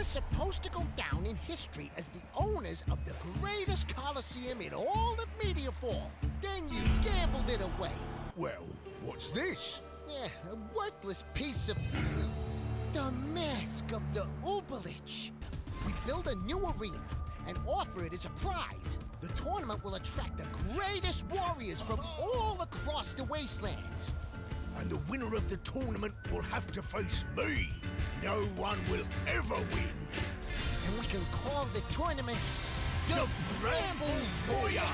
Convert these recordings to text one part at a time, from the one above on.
were supposed to go down in history as the owners of the greatest coliseum in all of Meteorfall. Then you gambled it away. Well, what's this? Yeah, a worthless piece of... the mask of the Uberlich. We build a new arena and offer it as a prize. The tournament will attract the greatest warriors from all across the wastelands. And the winner of the tournament will have to face me. No one will ever win. And we can call the tournament the Bramble Royale.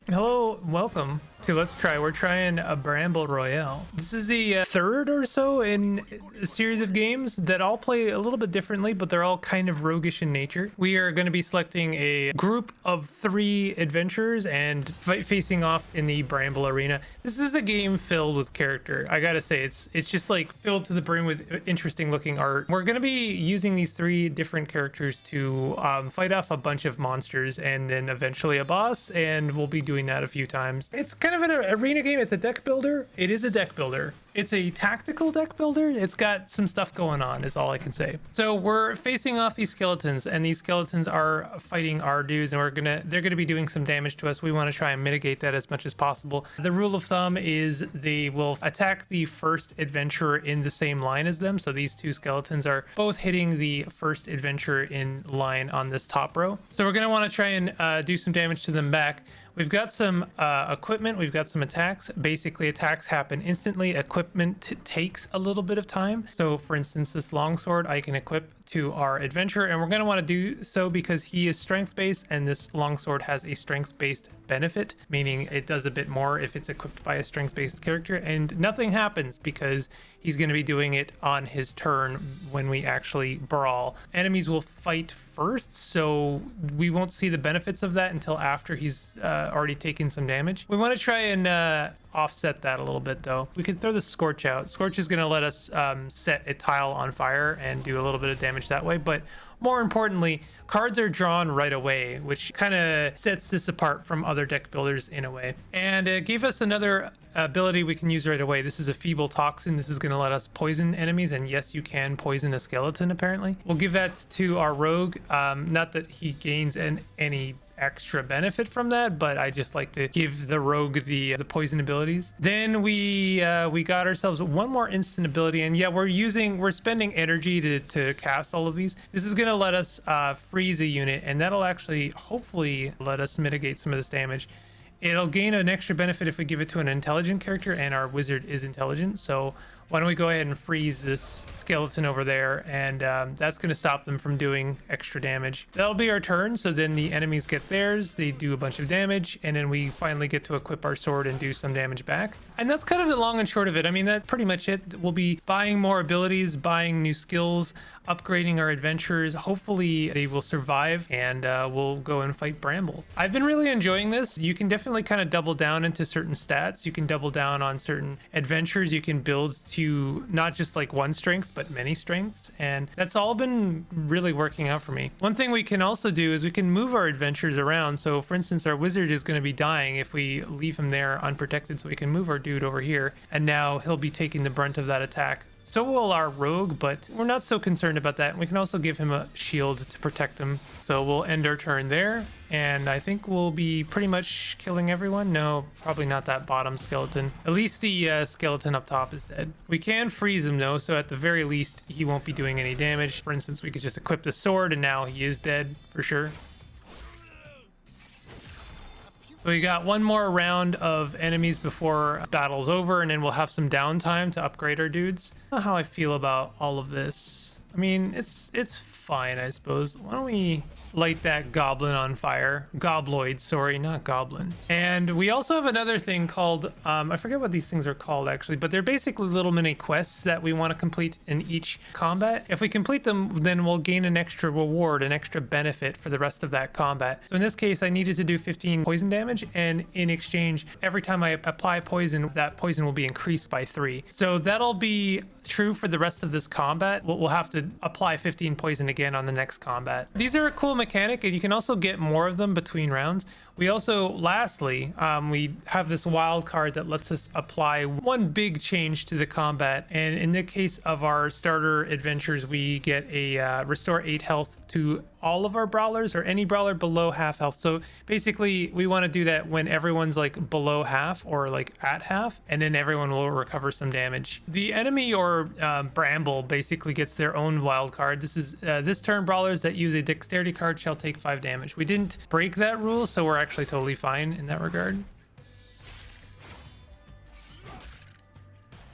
Hello, welcome to Let's Try. We're trying a Bramble Royale. This is the third or so in a series of games that all play a little bit differently, but they're all kind of roguish in nature. We are going to be selecting a group of 3 adventurers and facing off in the Bramble Arena. This is a game filled with character. I gotta say, it's just like filled to the brim with interesting looking art. We're going to be using these 3 different characters to fight off a bunch of monsters and then eventually a boss, and we'll be doing that a few times. It's kind of an arena game. It's a deck builder. It is a deck builder. It's a tactical deck builder. It's got some stuff going on, is all I can say. So we're facing off these skeletons, and these skeletons are fighting our dudes, and they're gonna be doing some damage to us. We want to try and mitigate that as much as possible. The rule of thumb is they will attack the first adventurer in the same line as them. So these 2 skeletons are both hitting the first adventurer in line on this top row. So we're gonna want to try and do some damage to them back. We've got some equipment, we've got some attacks. Basically, attacks happen instantly. Equipment takes a little bit of time. So for instance, this longsword I can equip to our adventurer, and we're going to want to do so because he is strength-based, and this longsword has a strength-based benefit, meaning it does a bit more if it's equipped by a strength-based character, and nothing happens because he's going to be doing it on his turn when we actually brawl. Enemies will fight first, so we won't see the benefits of that until after he's already taken some damage. We want to try and offset that a little bit though. We could throw the Scorch out. Scorch is going to let us set a tile on fire and do a little bit of damage that way, but more importantly, cards are drawn right away, which kind of sets this apart from other deck builders in a way. And it gave us another ability we can use right away. This is a feeble toxin. This is going to let us poison enemies, and yes, you can poison a skeleton apparently. We'll give that to our rogue. Not that he gains any extra benefit from that, but I just like to give the rogue the poison abilities. Then we got ourselves one more instant ability, and yeah, we're spending energy to cast all of these. This is going to let us freeze a unit, and that'll actually hopefully let us mitigate some of this damage. It'll gain an extra benefit if we give it to an intelligent character, and our wizard is intelligent, so why don't we go ahead and freeze this skeleton over there, and that's going to stop them from doing extra damage. That'll be our turn, so then the enemies get theirs, they do a bunch of damage, and then we finally get to equip our sword and do some damage back. And that's kind of the long and short of it. I mean, that's pretty much it. We'll be buying more abilities, buying new skills, upgrading our adventurers. Hopefully they will survive, and we'll go and fight Bramble. I've been really enjoying this. You can definitely kind of double down into certain stats. You can double down on certain adventures. You can build to not just like one strength, but many strengths. And that's all been really working out for me. One thing we can also do is we can move our adventures around. So for instance, our wizard is going to be dying if we leave him there unprotected. So we can move our dude over here, and now he'll be taking the brunt of that attack. So will our rogue, but we're not so concerned about that. We can also give him a shield to protect him. So we'll end our turn there, and I think we'll be pretty much killing everyone. No, probably not that bottom skeleton. At least the skeleton up top is dead. We can freeze him though, so at the very least he won't be doing any damage. For instance, we could just equip the sword, and now he is dead for sure. So we got one more round of enemies before battle's over, and then we'll have some downtime to upgrade our dudes. I don't know how I feel about all of this. I mean, it's fine, I suppose. Why don't we light that goblin on fire? Gobloid, sorry, not goblin. And we also have another thing called, I forget what these things are called actually, but they're basically little mini quests that we want to complete in each combat. If we complete them, then we'll gain an extra reward, an extra benefit for the rest of that combat. So in this case, I needed to do 15 poison damage, and in exchange, every time I apply poison, that poison will be increased by 3. So that'll be true for the rest of this combat. We'll have to apply 15 poison again on the next combat. These are a cool mechanic, and you can also get more of them between rounds. We also, lastly, we have this wild card that lets us apply one big change to the combat. And in the case of our starter adventures, we get a restore 8 health to all of our brawlers or any brawler below half health. So basically we want to do that when everyone's like below half or like at half, and then everyone will recover some damage. The enemy or Bramble basically gets their own wild card. This is this turn brawlers that use a dexterity card shall take 5 damage. We didn't break that rule, so we're actually totally fine in that regard.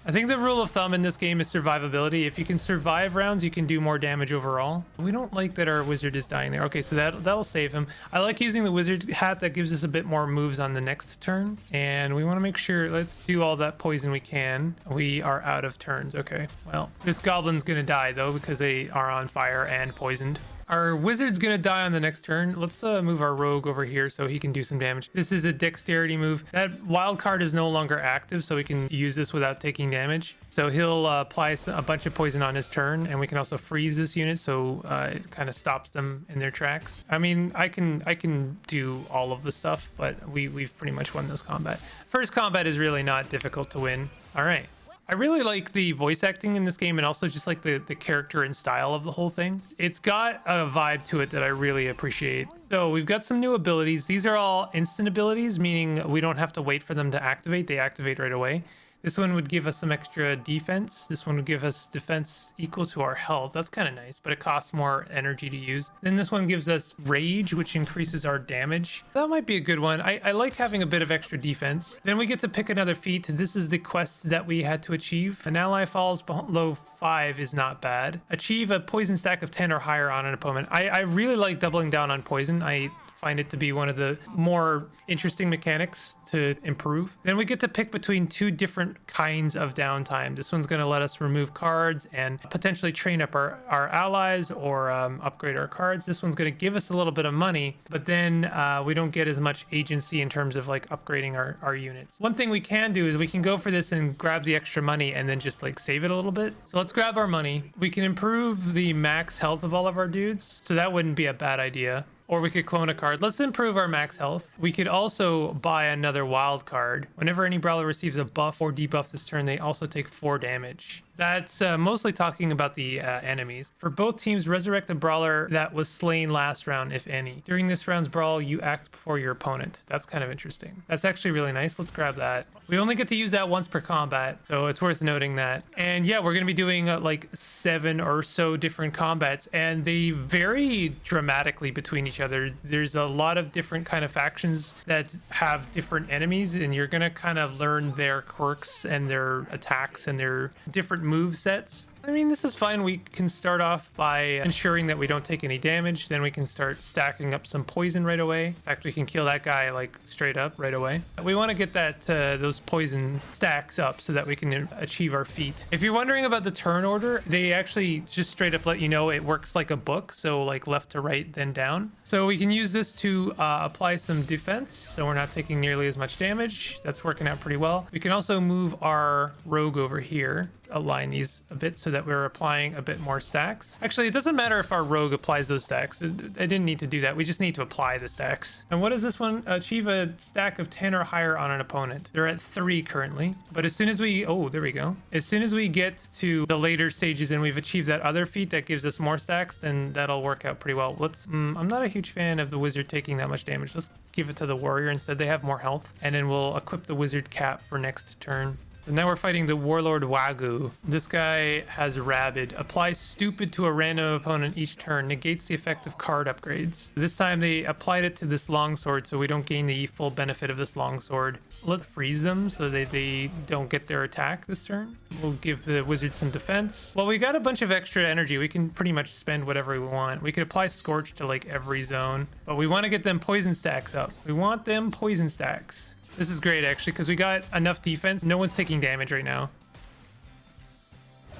I think the rule of thumb in this game is survivability. If you can survive rounds, you can do more damage overall. We don't like that our wizard is dying there. Okay, so that'll save him. I like using the wizard hat. That gives us a bit more moves on the next turn. And we want to make sure, let's do all that poison we can. We are out of turns. Okay, well, this goblin's gonna die though because they are on fire and poisoned. Our wizard's gonna die on the next turn. Let's move our rogue over here so he can do some damage. This is a dexterity move. That wild card is no longer active, so we can use this without taking damage. So he'll apply a bunch of poison on his turn, and we can also freeze this unit, so it kind of stops them in their tracks. I mean, I can do all of the stuff, but we've pretty much won this combat. First combat is really not difficult to win. All right. I really like the voice acting in this game, and also just like the character and style of the whole thing. It's got a vibe to it that I really appreciate. So we've got some new abilities. These are all instant abilities, meaning we don't have to wait for them to activate. They activate right away. This one would give us some extra defense. This one would give us defense equal to our health. That's kind of nice, but it costs more energy to use. Then this one gives us rage, which increases our damage. That might be a good one. I like having a bit of extra defense. Then we get to pick another feat. This is the quest that we had to achieve. An ally falls below 5 is not bad. Achieve a poison stack of 10 or higher on an opponent. I really like doubling down on poison. I find it to be one of the more interesting mechanics to improve. Then we get to pick between 2 different kinds of downtime. This one's going to let us remove cards and potentially train up our allies or upgrade our cards. This one's going to give us a little bit of money, but then we don't get as much agency in terms of like upgrading our units. One thing we can do is we can go for this and grab the extra money and then just like save it a little bit. So let's grab our money. We can improve the max health of all of our dudes, so that wouldn't be a bad idea. Or we could clone a card. Let's improve our max health. We could also buy another wild card. Whenever any brawler receives a buff or debuff this turn, they also take 4 damage. That's mostly talking about the enemies. For both teams, resurrect the brawler that was slain last round, if any. During this round's brawl, you act before your opponent. That's kind of interesting. That's actually really nice. Let's grab that. We only get to use that once per combat, so it's worth noting that. And yeah, we're going to be doing like 7 or so different combats, and they vary dramatically between each other. There's a lot of different kind of factions that have different enemies, and you're going to kind of learn their quirks and their attacks and their different move sets. I mean, this is fine. We can start off by ensuring that we don't take any damage. Then we can start stacking up some poison right away. In fact, we can kill that guy like straight up right away. We want to get that those poison stacks up so that we can achieve our feat. If you're wondering about the turn order, they actually just straight up let you know it works like a book. So like left to right, then down. So we can use this to apply some defense, so we're not taking nearly as much damage. That's working out pretty well. We can also move our rogue over here, align these a bit so that we're applying a bit more stacks. Actually, it doesn't matter if our rogue applies those stacks. I didn't need to do that. We just need to apply the stacks. And what does this one? Achieve a stack of 10 or higher on an opponent. They're at 3 currently. But as soon as we, oh, there we go. As soon as we get to the later stages and we've achieved that other feat that gives us more stacks, then that'll work out pretty well. Let's, I'm not a huge fan of the wizard taking that much damage. Let's give it to the warrior instead. They have more health. And then we'll equip the wizard cap for next turn. And now we're fighting the Warlord Wagyu. This guy has Rabid. Applies Stupid to a random opponent each turn. Negates the effect of card upgrades. This time they applied it to this longsword, so we don't gain the full benefit of this longsword. Let's freeze them so they don't get their attack this turn. We'll give the wizard some defense. Well, we got a bunch of extra energy. We can pretty much spend whatever we want. We could apply Scorch to like every zone, but we want to get them poison stacks up. We want them poison stacks. This is great, actually, because we got enough defense. No one's taking damage right now.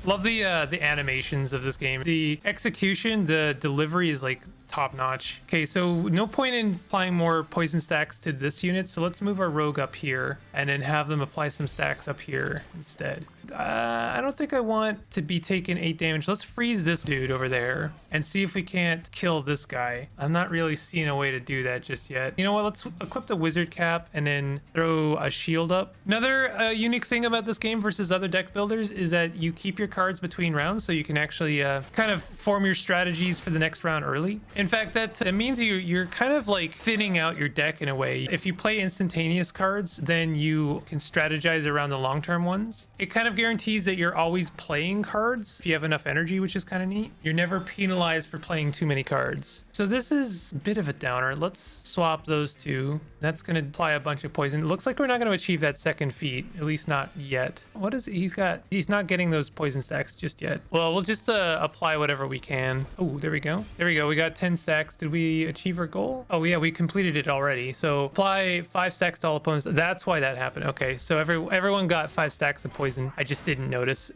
Love the animations of this game. The execution, the delivery is like top notch. Okay, so no point in applying more poison stacks to this unit. So let's move our rogue up here and then have them apply some stacks up here instead. I don't think I want to be taking 8 damage. Let's freeze this dude over there and see if we can't kill this guy. I'm not really seeing a way to do that just yet. You know what? Let's equip the wizard cap and then throw a shield up. Another unique thing about this game versus other deck builders is that you keep your cards between rounds, so you can actually kind of form your strategies for the next round early. In fact, that means you're kind of like thinning out your deck in a way. If you play instantaneous cards, then you can strategize around the long-term ones. It kind of guarantees that you're always playing cards if you have enough energy, which is kind of neat. You're never penalized for playing too many cards. So this is a bit of a downer. Let's swap those two. That's going to apply a bunch of poison. It looks like we're not going to achieve that second feat, at least not yet. What is he's got? He's not getting those poison stacks just yet. Well, we'll just apply whatever we can. Oh, there we go. There we go. We got 10 stacks. Did we achieve our goal? Oh yeah, we completed it already. So apply 5 stacks to all opponents. That's why that happened. Okay, so everyone got 5 stacks of poison. I just didn't notice.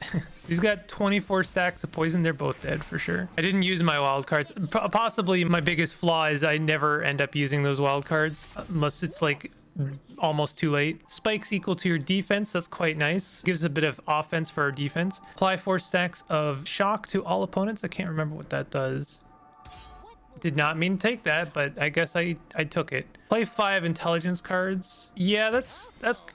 He's got 24 stacks of poison. They're both dead for sure. I didn't use my wild cards. Possibly my biggest flaw is I never end up using those wild cards unless it's like almost too late. Spikes equal to your defense. That's quite nice. Gives a bit of offense for our defense. Apply 4 stacks of shock to all opponents. I can't remember what that does. Did not mean to take that, but I guess I took it. Play 5 intelligence cards. Yeah, that's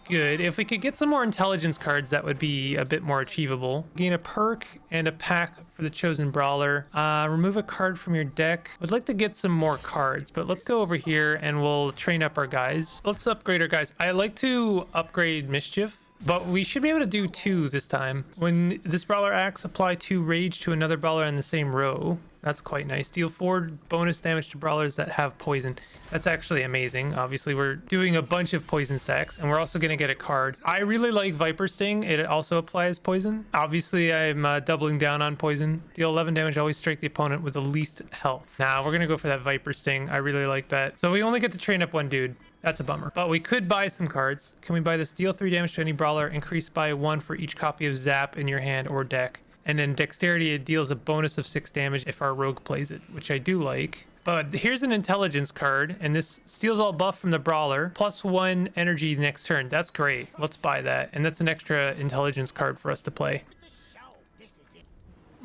good. If we could get some more intelligence cards, that would be a bit more achievable. Gain a perk and a pack for the chosen brawler. Remove a card from your deck. I'd like to get some more cards, but let's go over here and we'll train up our guys. Let's upgrade our guys. I like to upgrade mischief, but we should be able to do 2 this time. When this brawler acts, apply 2 rage to another brawler in the same row. That's quite nice. Deal 4 bonus damage to brawlers that have poison. That's actually amazing. Obviously, we're doing a bunch of poison stacks, and we're also going to get a card. I really like Viper Sting. It also applies poison. Obviously, I'm doubling down on poison. Deal 11 damage. Always strike the opponent with the least health. Now, we're going to go for that Viper Sting. I really like that. So we only get to train up 1 dude. That's a bummer. But we could buy some cards. Can we buy this? Deal 3 damage to any brawler. Increase by 1 for each copy of Zap in your hand or deck. And then dexterity, it deals a bonus of 6 damage if our rogue plays it, which I do like. But here's an intelligence card, and this steals all buff from the brawler, plus 1 energy next turn. That's great. Let's buy that. And that's an extra intelligence card for us to play.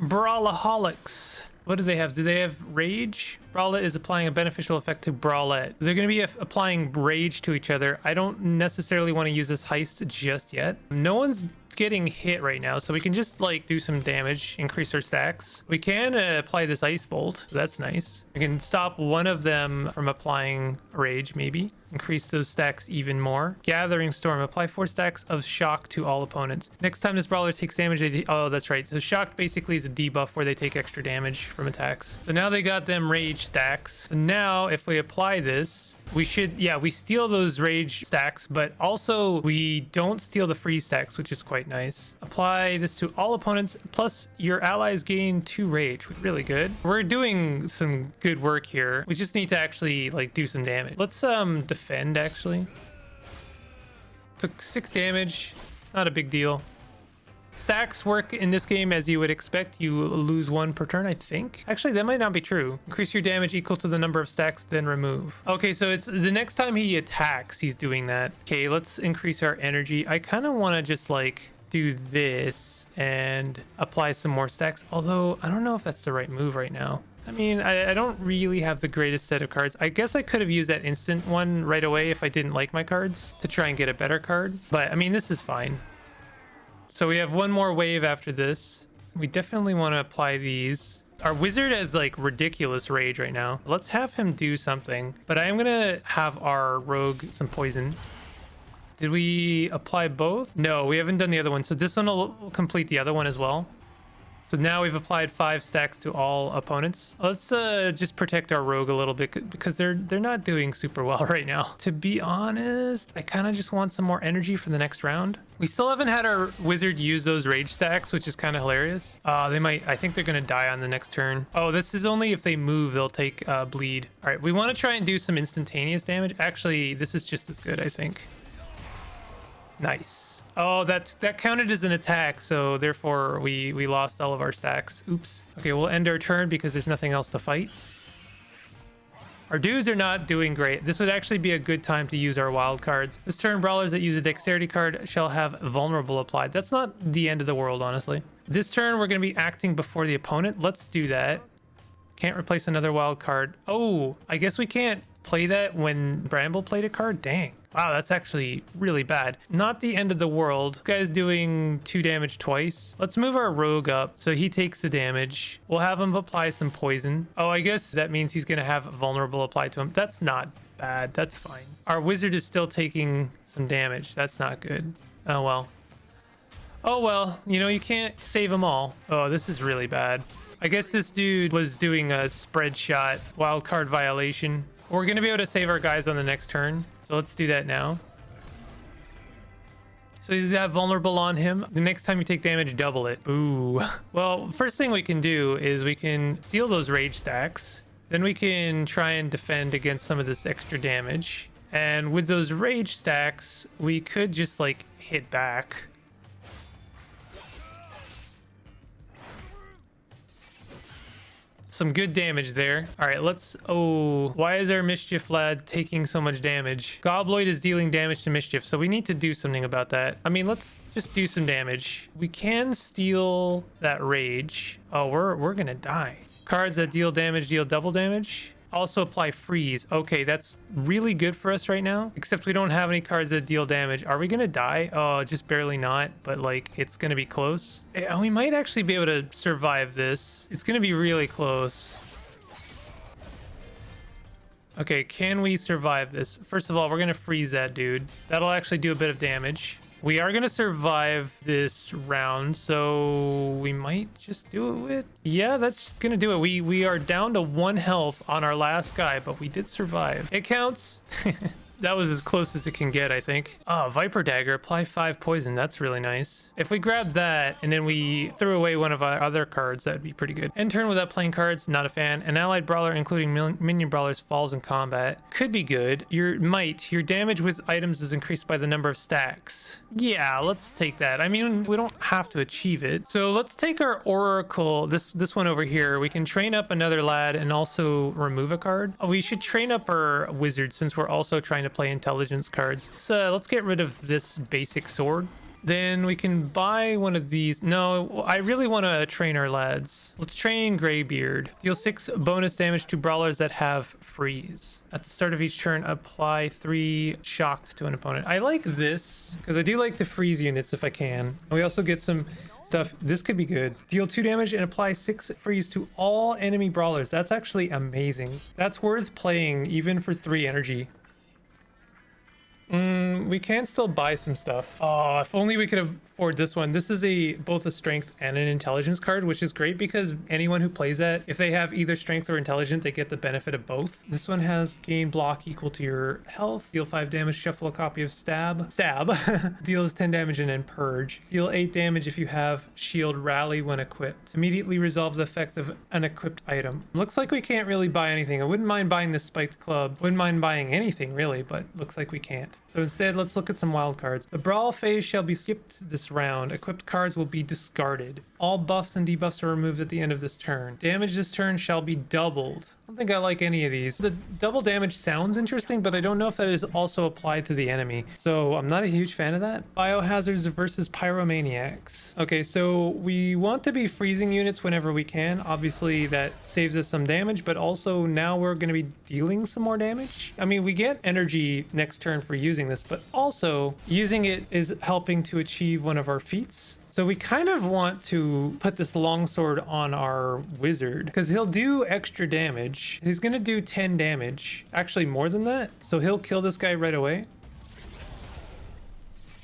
Brawlaholics. What do they have? Do they have rage? Brawlet is applying a beneficial effect to Brawlet. They're going to be applying rage to each other. I don't necessarily want to use this heist just yet. No one's getting hit right now, so we can just like do some damage, increase our stacks. We can apply this ice bolt. That's nice. We can stop one of them from applying rage, maybe increase those stacks even more. Gathering storm, apply 4 stacks of shock to all opponents. Next time this brawler takes damage, oh, that's right. So shock basically is a debuff where they take extra damage from attacks. So now they got them rage stacks. So now if we apply this, we should, yeah, we steal those rage stacks, but also we don't steal the freeze stacks, which is quite nice. Apply this to all opponents, plus your allies gain 2 rage. Really good. We're doing some good work here. We just need to actually like do some damage. Let's defend actually. Took 6 damage. Not a big deal. Stacks work in this game as you would expect. You lose 1 per turn, I think. Actually, that might not be true. Increase your damage equal to the number of stacks, then remove. Okay, so it's the next time he attacks, he's doing that. Okay, let's increase our energy. I kind of want to just like do this and apply some more stacks. Although, I don't know if that's the right move right now. I mean, I don't really have the greatest set of cards. I guess I could have used that instant one right away if I didn't like my cards to try and get a better card. But, I mean, this is fine. So we have 1 more wave after this. We definitely want to apply these. Our wizard has like ridiculous rage right now. Let's have him do something. But I am going to have our rogue some poison. Did we apply both? No, we haven't done the other one. So this one will complete the other one as well. So now we've applied 5 stacks to all opponents. Let's just protect our rogue a little bit because they're not doing super well right now. To be honest, I kind of just want some more energy for the next round. We still haven't had our wizard use those rage stacks, which is kind of hilarious. They might, I think they're going to die on the next turn. Oh, this is only if they move, they'll take bleed. All right, we want to try and do some instantaneous damage. Actually, this is just as good, I think. Nice. Oh, that counted as an attack, so therefore we lost all of our stacks. Oops. Okay, we'll end our turn because there's nothing else to fight. Our dudes are not doing great. This would actually be a good time to use our wild cards. This turn, brawlers that use a dexterity card shall have vulnerable applied. That's not the end of the world, honestly. This turn, we're going to be acting before the opponent. Let's do that. Can't replace another wild card. Oh, I guess we can't play that when Bramble played a card. Dang. Wow, that's actually really bad. Not the end of the world. This guy's doing 2 damage twice. Let's move our rogue up so he takes the damage. We'll have him apply some poison. Oh, I guess that means he's going to have vulnerable applied to him. That's not bad. That's fine. Our wizard is still taking some damage. That's not good. Oh, well. Oh, well. You know, you can't save them all. Oh, this is really bad. I guess this dude was doing a spread shot, wild card violation. We're going to be able to save our guys on the next turn. So let's do that now. So he's got vulnerable on him. The next time you take damage, double it. Ooh. Well, first thing we can do is we can steal those rage stacks. Then we can try and defend against some of this extra damage. And with those rage stacks, we could just like hit back. Some good damage there. All right, let's... Oh, why is our Mischief lad taking so much damage? Gobloid is dealing damage to Mischief, so we need to do something about that. I mean, let's just do some damage. We can steal that rage. Oh, we're gonna die. Cards that deal damage deal double damage. Also apply freeze. Okay, that's really good for us right now. Except we don't have any cards that deal damage. Are we gonna die? Oh, just barely not. But like, it's gonna be close. We might actually be able to survive this. It's gonna be really close. Okay, can we survive this? First of all, we're gonna freeze that dude. That'll actually do a bit of damage. We are going to survive this round, so we might just do it. Yeah, that's going to do it. We are down to 1 health on our last guy, but we did survive. It counts. That was as close as it can get, I think. Oh, Viper Dagger. Apply 5 poison. That's really nice. If we grab that and then we throw away one of our other cards, that'd be pretty good. End turn without playing cards. Not a fan. An allied brawler, including minion brawlers, falls in combat. Could be good. Your damage with items is increased by the number of stacks. Yeah, let's take that. I mean, we don't have to achieve it. So let's take our Oracle, this one over here. We can train up another lad and also remove a card. Oh, we should train up our wizard since we're also trying to play intelligence cards. So let's get rid of this basic sword. Then we can buy one of these. No, I really want to train our lads. Let's train Greybeard. Deal 6 bonus damage to brawlers that have freeze. At the start of each turn, apply 3 shocked to an opponent. I like this because I do like to freeze units if I can. We also get some stuff. This could be good. Deal 2 damage and apply 6 freeze to all enemy brawlers. That's actually amazing. That's worth playing even for 3 energy. We can still buy some stuff. Oh, if only we could afford this one. This is both a strength and an intelligence card, which is great because anyone who plays that, if they have either strength or intelligence, they get the benefit of both. This one has gain block equal to your health. Deal 5 damage, shuffle a copy of stab. Deals 10 damage and then purge. Deal 8 damage if you have shield rally when equipped. Immediately resolve the effect of an equipped item. Looks like we can't really buy anything. I wouldn't mind buying this spiked club. Wouldn't mind buying anything really, but looks like we can't. So instead, let's look at some wild cards. The brawl phase shall be skipped this round. Equipped cards will be discarded. All buffs and debuffs are removed at the end of this turn. Damage this turn shall be doubled. I don't think I like any of these. The double damage sounds interesting, but I don't know if that is also applied to the enemy. So I'm not a huge fan of that. Biohazards versus pyromaniacs. Okay, so we want to be freezing units whenever we can. Obviously that saves us some damage, but also now we're going to be dealing some more damage. I mean, we get energy next turn for using this, but also using it is helping to achieve one of our feats. So we kind of want to put this longsword on our wizard because he'll do extra damage. He's going to do 10 damage, actually more than that. So he'll kill this guy right away.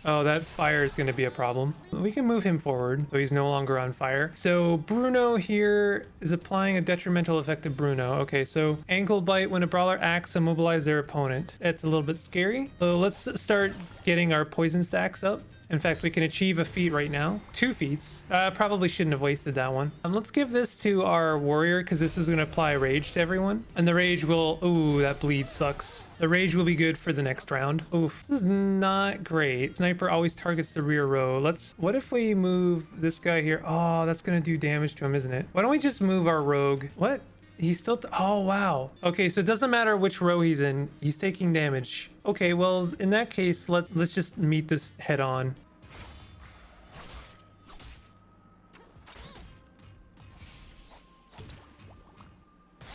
Oh, that fire is going to be a problem. We can move him forward so he's no longer on fire. So Bruno here is applying a detrimental effect to Bruno. Okay, so ankle bite when a brawler acts, immobilize their opponent. That's a little bit scary. So let's start getting our poison stacks up. In fact, we can achieve a feat right now. 2 feats. Probably shouldn't have wasted that one. Let's give this to our warrior because this is going to apply rage to everyone. And the rage will... Ooh, that bleed sucks. The rage will be good for the next round. Oof, this is not great. Sniper always targets the rear row. What if we move this guy here? Oh, that's going to do damage to him, isn't it? Why don't we just move our rogue? What He's still... oh, wow. Okay, so it doesn't matter which row he's in. He's taking damage. Okay, well, in that case, let's just meet this head on.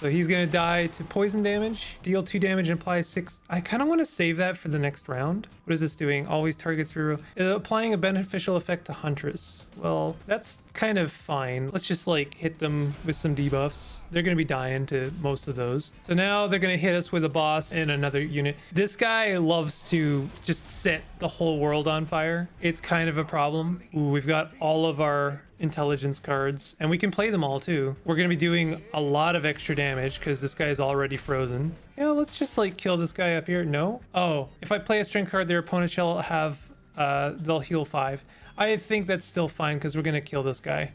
So he's gonna die to poison damage, deal 2 damage and apply 6. I kind of want to save that for the next round. What is this doing? Always targets through. Applying a beneficial effect to Huntress. Well, that's kind of fine. Let's just like hit them with some debuffs. They're gonna be dying to most of those. So now they're gonna hit us with a boss and another unit. This guy loves to just set the whole world on fire. It's kind of a problem. Ooh, we've got all of our intelligence cards and we can play them all too. We're going to be doing a lot of extra damage because this guy is already frozen. Yeah, let's just like kill this guy up here. No. Oh, if I play a strength card, their opponent shall have they'll heal 5. I think that's still fine because we're going to kill this guy.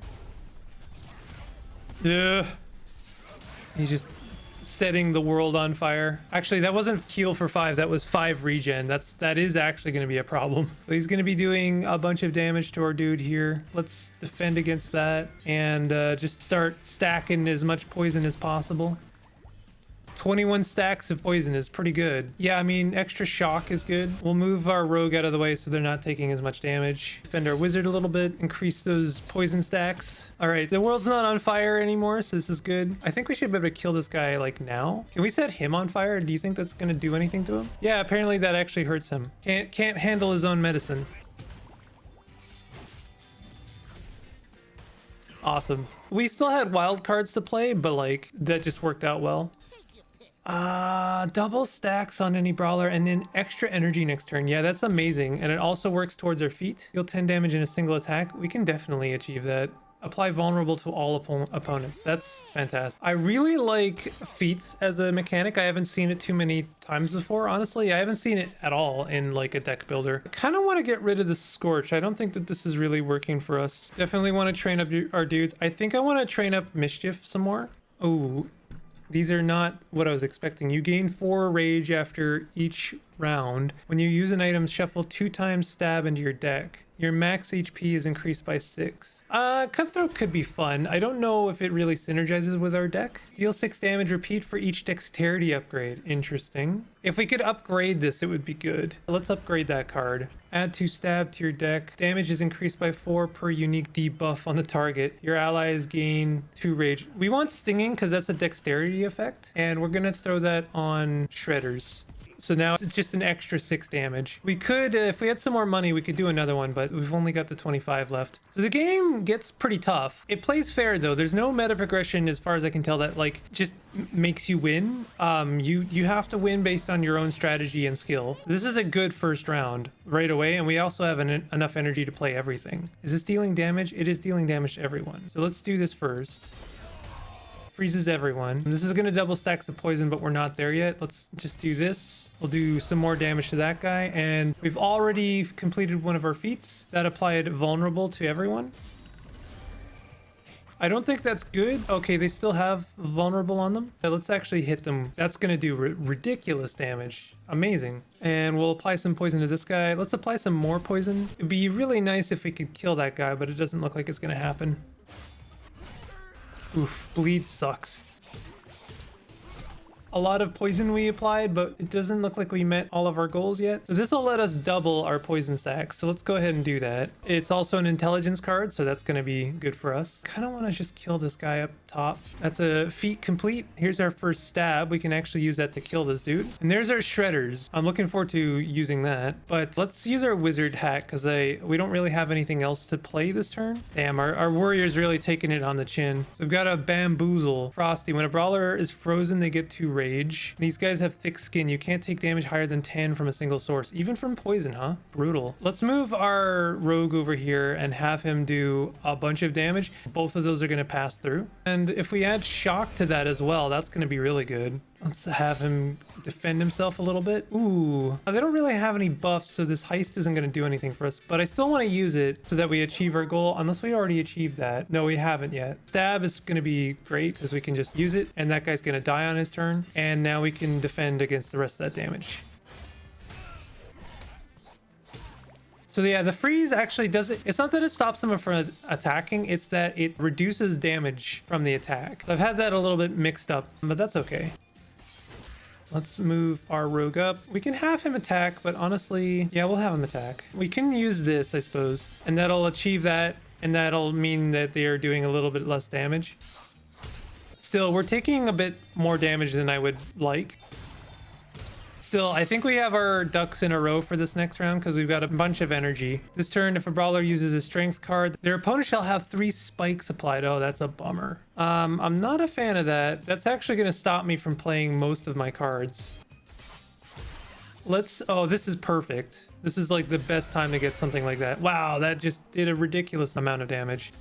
Yeah, he's just setting the world on fire. Actually, that wasn't heal for 5, that was 5 regen. That is actually going to be a problem. So he's going to be doing a bunch of damage to our dude here. Let's defend against that and just start stacking as much poison as possible. 21 stacks of poison is pretty good. Yeah, I mean, extra shock is good. We'll move our rogue out of the way so they're not taking as much damage. Defend our wizard a little bit, increase those poison stacks. All right, the world's not on fire anymore, so this is good. I think we should be able to kill this guy like now. Can we set him on fire? Do you think that's gonna do anything to him? Yeah, apparently that actually hurts him. Can't handle his own medicine. Awesome. We still had wild cards to play, but like that just worked out well. Double stacks on any brawler and then extra energy next turn. Yeah, that's amazing. And it also works towards our feet. Deal 10 damage in a single attack. We can definitely achieve that. Apply vulnerable to all opponents. That's fantastic. I really like feats as a mechanic. I haven't seen it too many times before. Honestly, I haven't seen it at all in like a deck builder. I kind of want to get rid of the Scorch. I don't think that this is really working for us. Definitely want to train up our dudes. I think I want to train up Mischief some more. Oh, these are not what I was expecting. You gain 4 rage after each round. When you use an item, shuffle 2 times stab into your deck. Your max HP is increased by 6. Cutthroat could be fun. I don't know if it really synergizes with our deck. Deal 6 damage, repeat for each dexterity upgrade. Interesting. If we could upgrade this, it would be good. Let's upgrade that card. Add 2 stab to your deck. Damage is increased by 4 per unique debuff on the target. Your allies gain 2 rage. We want stinging because that's a dexterity effect. And we're going to throw that on shredders. So now it's just an extra 6 damage. We could, if we had some more money, we could do another one, but we've only got the 25 left. So the game gets pretty tough. It plays fair though. There's no meta progression as far as I can tell that like just makes you win. You have to win based on your own strategy and skill. This is a good first round right away, and we also have enough energy to play everything. Is this dealing damage? It is dealing damage to everyone. So let's do this first. Freezes everyone. This is going to double stacks of poison, but we're not there yet. Let's just do this. We'll do some more damage to that guy, and we've already completed one of our feats that applied vulnerable to everyone. I don't think that's good. Okay, they still have vulnerable on them. So let's actually hit them. That's going to do ridiculous damage. Amazing. And we'll apply some poison to this guy. Let's apply some more poison. It'd be really nice if we could kill that guy, but it doesn't look like it's going to happen. Oof, bleed sucks. A lot of poison we applied, but it doesn't look like we met all of our goals yet. So this will let us double our poison stacks. So let's go ahead and do that. It's also an intelligence card, so that's going to be good for us. Kind of want to just kill this guy up top. That's a feat complete. Here's our first stab. We can actually use that to kill this dude. And there's our shredders. I'm looking forward to using that. But let's use our wizard hat because we don't really have anything else to play this turn. Damn, our warrior's really taking it on the chin. So we've got a bamboozle. Frosty. When a brawler is frozen, they get 2 rage. These guys have thick skin. You can't take damage higher than 10 from a single source, even from poison, huh? Brutal. Let's move our rogue over here and have him do a bunch of damage. Both of those are going to pass through. And if we add shock to that as well, that's going to be really good. Let's have him defend himself a little bit. Ooh, they don't really have any buffs, so this heist isn't going to do anything for us, but I still want to use it so that we achieve our goal, unless we already achieved that. No, we haven't yet. Stab is going to be great because we can just use it, and that guy's going to die on his turn, and now we can defend against the rest of that damage. So yeah, the freeze actually doesn't, it's not that it stops them from attacking, it's that it reduces damage from the attack. So I've had that a little bit mixed up, but that's okay. Let's move our rogue up. We can have him attack, but honestly, yeah, we'll have him attack. We can use this, I suppose, and that'll achieve that, and that'll mean that they are doing a little bit less damage. Still, we're taking a bit more damage than I would like. Still, I think we have our ducks in a row for this next round because we've got a bunch of energy. This turn, if a brawler uses a strength card, their opponent shall have 3 spikes applied. Oh, that's a bummer. I'm not a fan of that. That's actually going to stop me from playing most of my cards. Oh, this is perfect. This is like the best time to get something like that. Wow, that just did a ridiculous amount of damage.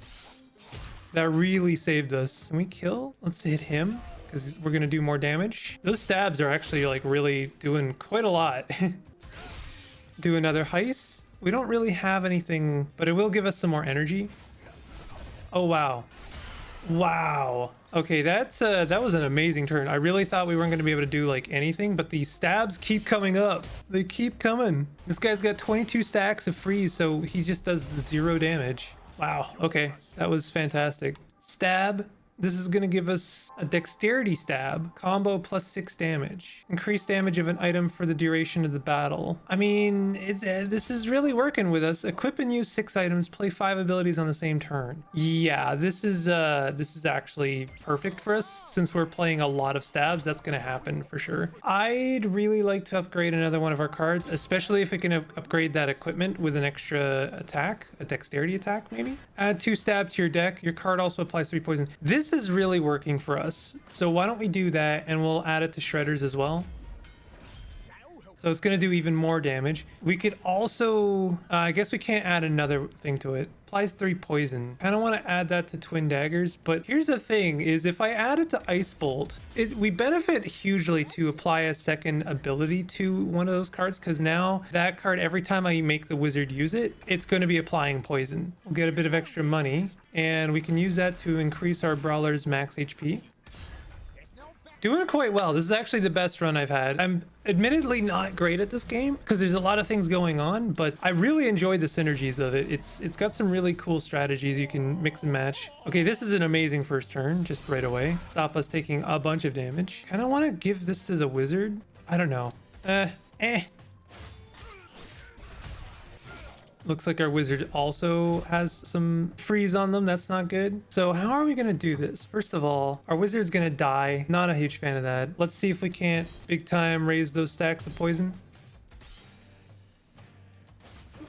That really saved us. Can we kill? Let's hit him, because we're going to do more damage. Those stabs are actually like really doing quite a lot. Do another heist. We don't really have anything, but it will give us some more energy. Oh, wow. Wow. Okay, that was an amazing turn. I really thought we weren't going to be able to do like anything, but these stabs keep coming up. They keep coming. This guy's got 22 stacks of freeze, so he just does 0 damage. Wow. Okay, that was fantastic. Stab. This is going to give us a dexterity stab, combo plus 6 damage. Increase damage of an item for the duration of the battle. I mean, this is really working with us. Equip and use 6 items, play 5 abilities on the same turn. Yeah, this is actually perfect for us. Since we're playing a lot of stabs, that's going to happen for sure. I'd really like to upgrade another one of our cards, especially if we can upgrade that equipment with an extra attack, a dexterity attack maybe. Add 2 stab to your deck. Your card also applies 3 poison. This is really working for us, so why don't we do that, and we'll add it to shredders as well, so it's going to do even more damage. We could also I guess we can't add another thing to it. Applies 3 poison. Kind of want to add that to twin daggers, but here's the thing is if I add it to ice bolt, we benefit hugely to apply a second ability to one of those cards, because now that card, every time I make the wizard use it, it's going to be applying poison. We'll get a bit of extra money, and we can use that to increase our brawler's max HP. Doing quite well. This is actually the best run I've had. I'm admittedly not great at this game because there's a lot of things going on, but I really enjoyed the synergies of it. It's got some really cool strategies you can mix and match. Okay, this is an amazing first turn, just right away. Stop us taking a bunch of damage. Kind of want to give this to the wizard. I don't know. Looks like our wizard also has some freeze on them. That's not good. So how are we going to do this? First of all, our wizard's going to die. Not a huge fan of that. Let's see if we can't big time raise those stacks of poison.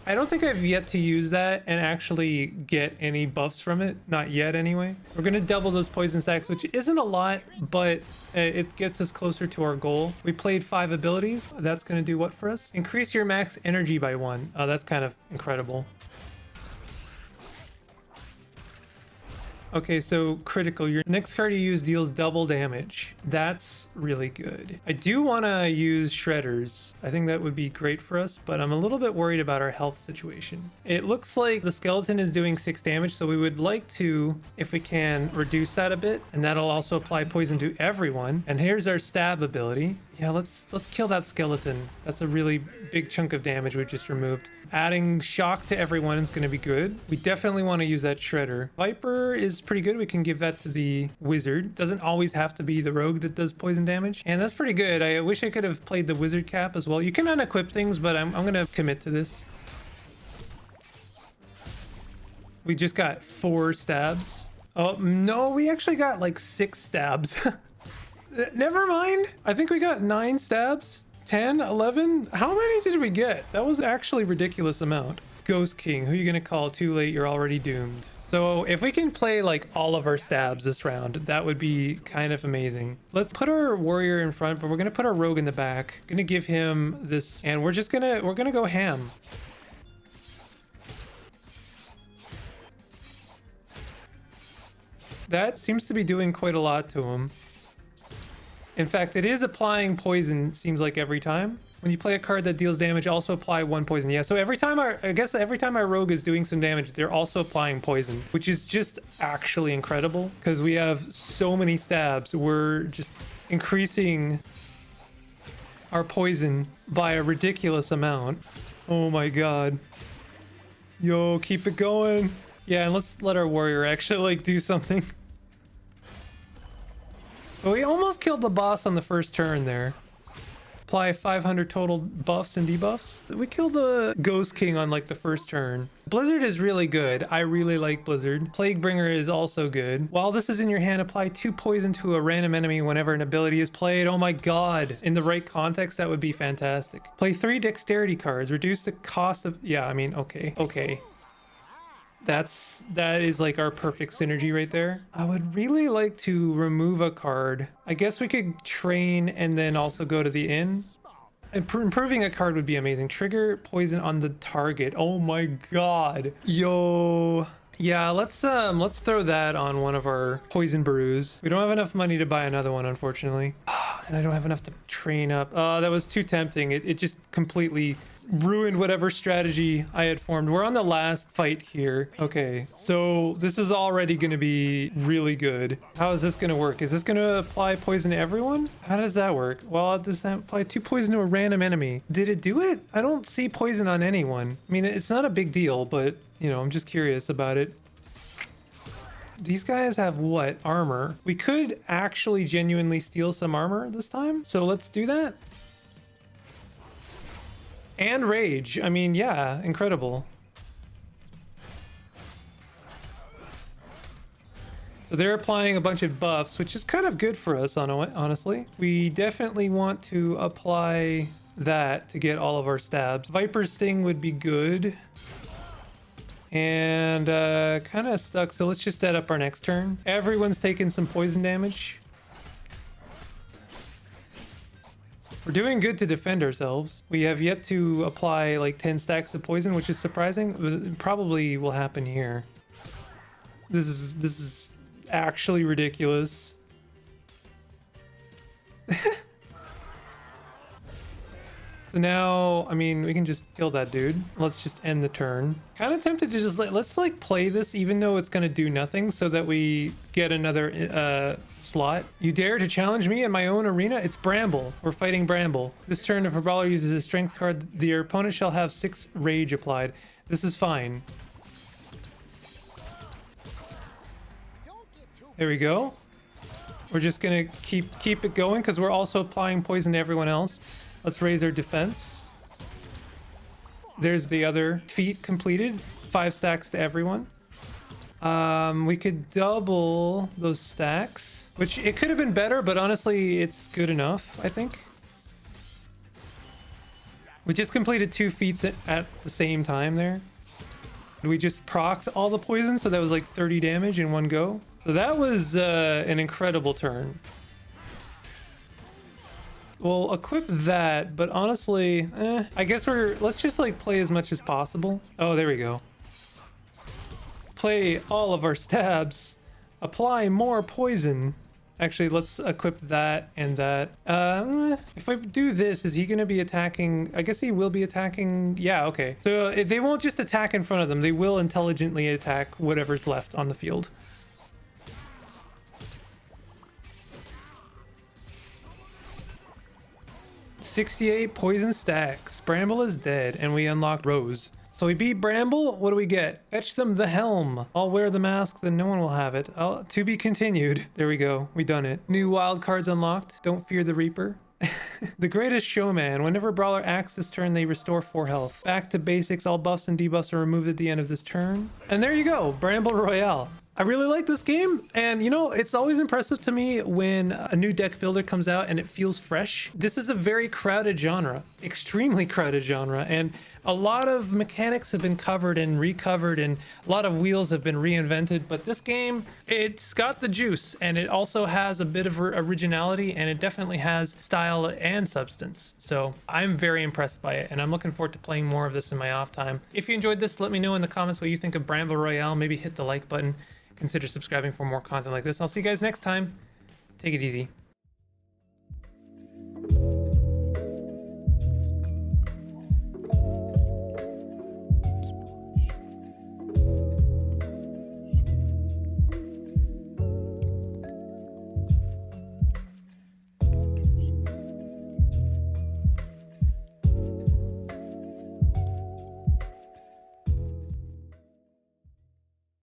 I don't think I've yet to use that and actually get any buffs from it. Not yet anyway. We're going to double those poison stacks, which isn't a lot, but it gets us closer to our goal. We played 5 abilities. That's going to do what for us? Increase your max energy by 1. Oh, that's kind of incredible. Okay, so critical. Your next card you use deals double damage. That's really good. I do want to use shredders. I think that would be great for us, but I'm a little bit worried about our health situation. It looks like the skeleton is doing 6 damage, so we would like to, if we can, reduce that a bit, and that'll also apply poison to everyone. And here's our stab ability. Yeah, let's kill that skeleton. That's a really big chunk of damage we just removed. Adding shock to everyone is going to be good. We definitely want to use that shredder. Viper is pretty good. We can give that to the wizard. Doesn't always have to be the rogue that does poison damage. And that's pretty good. I wish I could have played the wizard cap as well. You can unequip things, but I'm going to commit to this. We just got 4 stabs. Oh, no, we actually got like 6 stabs. Never mind. I think we got 9 stabs. 10, 11. How many did we get? That was actually a ridiculous amount. Ghost King, who are you gonna call? Too late, you're already doomed. So if we can play like all of our stabs this round, that would be kind of amazing. Let's put our warrior in front, but we're gonna put our rogue in the back. Gonna give him this, and we're gonna go ham. That seems to be doing quite a lot to him. In fact, it is applying poison, seems like every time. When you play a card that deals damage, also apply 1 poison. Yeah, so every time our rogue is doing some damage, they're also applying poison, which is just actually incredible because we have so many stabs. We're just increasing our poison by a ridiculous amount. Oh my god. Yo, keep it going. Yeah, and let's let our warrior actually like do something. So we almost killed the boss on the first turn there. Apply 500 total buffs and debuffs. We killed the Ghost King on like the first turn. Blizzard is really good. I really like Blizzard. Plaguebringer is also good. While this is in your hand, apply 2 poison to a random enemy whenever an ability is played. Oh my god. In the right context, that would be fantastic. Play 3 dexterity cards. Reduce the cost of... Yeah, I mean, okay. Okay. That is like our perfect synergy right there. I would really like to remove a card. I guess we could train and then also go to the inn. Improving a card would be amazing. Trigger poison on the target. Oh my god. Yo. Yeah, let's throw that on one of our poison brews. We don't have enough money to buy another one, unfortunately. And I don't have enough to train up. That was too tempting. It just completely ruined whatever strategy I had formed. We're on the last fight here. Okay, so this is already going to be really good. How is this going to work? Is this going to apply poison to everyone? How does that work? Well, does that apply 2 poison to a random enemy? Did it do it? I don't see poison on anyone. I mean, it's not a big deal, but, you know, I'm just curious about it. These guys have what? Armor. We could actually genuinely steal some armor this time, so let's do that. And rage. I mean, yeah, incredible. So they're applying a bunch of buffs, which is kind of good for us, honestly. We definitely want to apply that to get all of our stabs. Viper Sting would be good. And kind of stuck, so let's just set up our next turn. Everyone's taking some poison damage. We're doing good to defend ourselves. We have yet to apply like 10 stacks of poison, which is surprising, but it probably will happen here. This is actually ridiculous. So now, I mean, we can just kill that dude. Let's just end the turn. Kind of tempted to just let's like play this even though it's going to do nothing so that we get another slot. You dare to challenge me in my own arena? It's Bramble. We're fighting Bramble. This turn, if a brawler uses his strength card, your opponent shall have 6 rage applied. This is fine. There we go. We're just going to keep it going because we're also applying poison to everyone else. Let's raise our defense. There's the other feat completed. 5 stacks to everyone. We could double those stacks, which it could have been better, but honestly, it's good enough, I think. We just completed 2 feats at the same time there. We just procced all the poison, so that was like 30 damage in one go. So that was an incredible turn. We'll equip that, but honestly, I guess let's just like play as much as possible. Oh, there we go. Play all of our stabs. Apply more poison. Actually, let's equip that and that. If I do this, is he going to be attacking? I guess he will be attacking. Yeah, okay. So they won't just attack in front of them. They will intelligently attack whatever's left on the field. $68 poison stacks. Bramble is dead, and we unlocked Rose. So we beat Bramble. What do we get? Fetch them the helm. I'll wear the mask, then no one will have it. To be continued. There we go. We done it. New wild cards unlocked. Don't fear the Reaper. The Greatest Showman. Whenever Brawler acts this turn, they restore 4 health. Back to basics. All buffs and debuffs are removed at the end of this turn. And there you go. Bramble Royale. I really like this game, and you know, it's always impressive to me when a new deck builder comes out and it feels fresh. This is a very crowded genre, extremely crowded genre, and a lot of mechanics have been covered and recovered, and a lot of wheels have been reinvented, but this game, it's got the juice, and it also has a bit of originality, and it definitely has style and substance. So I'm very impressed by it, and I'm looking forward to playing more of this in my off time. If you enjoyed this, let me know in the comments what you think of Bramble Royale. Maybe hit the like button. Consider subscribing for more content like this. I'll see you guys next time. Take it easy.